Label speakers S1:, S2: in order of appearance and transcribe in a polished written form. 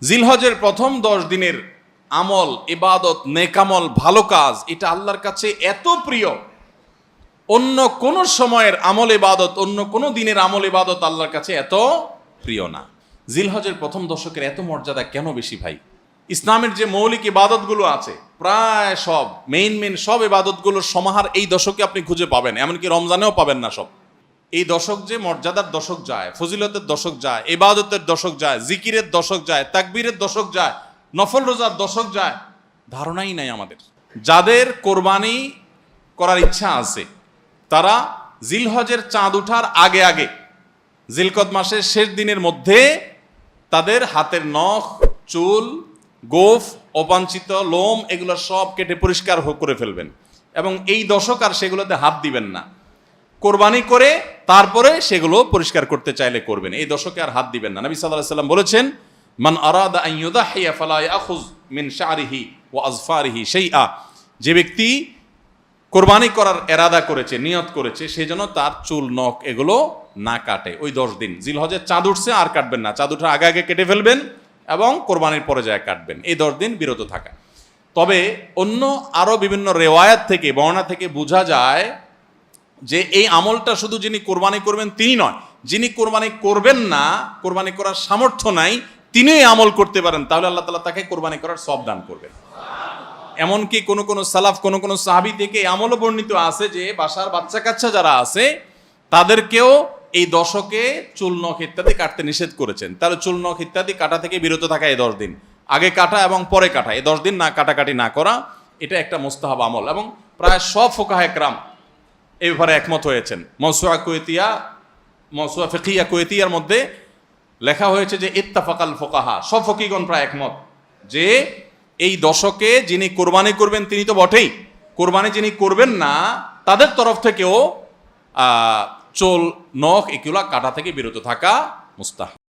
S1: জিলহজের প্রথম 10 দিনের আমল, ইবাদত, নেকামল, ভালো কাজ, এটা আল্লাহর কাছে এত প্রিয়, অন্য কোন সময়ের আমল ইবাদত, অন্য কোন দিনের আমল ইবাদত আল্লাহর কাছে এত প্রিয় না। জিলহজের প্রথম দশকের এত মর্যাদা কেন বেশি ভাই? ইসলামের যে মৌলিক ইবাদতগুলো আছে প্রায় সব মেইন সব ইবাদতগুলোর সমাহার এই দশকে আপনি খুঁজে পাবেন, এমনকি রমজানেও পাবেন না সব। এই দশক যে মর্যাদার দশক যায়, ফজিলতের দশক যায়, ইবাদতের দশক যায়, জিকিরের দশক যায়, তাকবীরের দশক যায়, নফল রোজার দশক যায়, ধারণাই নাই আমাদের। যাদের কোরবানি করার ইচ্ছা আছে তারা জিলহজের চাঁদ ওঠার আগে আগে জিলকদ মাসের শেষ দিনের মধ্যে তাদের হাতের নখ, চুল, গোফ, অবাঞ্ছিত লোম এগুলো সব কেটে পরিষ্কার করে ফেলবেন এবং এই দশক আর সেগুলোতে হাত দিবেন না। কোরবানি করে তারপরে সেগুলো পরিষ্কার করতে চাইলে করবেন, এই দশকে আর হাত দিবেন না। নবী সাল্লাল্লাহু আলাইহি ওয়াসাল্লাম বলেছেন, মান আরাদা আন ইউদাহিয়া ফালা ইয়াখুয মিন শা'রিহি ওয়া আযফারিহি শাইআ, যে ব্যক্তি কোরবানি করার এরাদা করেছে, নিয়ত করেছে, সেই জন্য তার চুল, নখ এগুলো না কাটে ওই 10 দিন। জিলহজের চাঁদ উঠছে আর কাটবেন না, চাঁদ ওঠার আগে আগে কেটে ফেলবেন এবং কোরবানির পরে যায় কাটবেন, এই 10 দিন বিরত থাকা। তবে অন্য আরো বিভিন্ন রেওয়ায়াত থেকে, বর্ণনা থেকে বোঝা যায় যে এই আমলটা শুধু যিনি কোরবানি করবেন তিনি নয়, যিনি কোরবানি করবেন না, কোরবানি করার সামর্থ্য নাই, তিনি এই আমল করতে পারেন, তাহলে আল্লাহ তাআলা তাকে কোরবানি করার সওয়াব দান করবেন। এমনকি কোন সালাফ, কোন সাহাবী থেকে এই আমলও বর্ণিত আছে যে বাসার বাচ্চা কাচ্চা যারা আছে তাদেরকেও এই দশকে চুল, নখ ইত্যাদি কাটতে নিষেধ করেছেন। তাহলে চুল, নখ ইত্যাদি কাটা থেকে বিরত থাকা এই 10 দিন, আগে কাটা এবং পরে কাটা, এই 10 দিন না কাটাকাটি না করা, এটা একটা মুস্তাহাব আমল। এবং প্রায় সব ফুকাহা একরাম এই ব্যাপারে একমত হয়েছেন। মওসুআ ফিকহিয়া কুয়েতিয়ার মধ্যে লেখা হয়েছে যে ইত্তাফাকাল ফুকাহা, সব ফকিহগণ প্রায় একমত যে এই দশকে যিনি কোরবানি করবেন তিনি তো বটেই, কোরবানি যিনি করবেন না তাদের তরফ থেকেও চুল, নখ এগুলা কাটা থেকে বিরত থাকা মুস্তাহাব।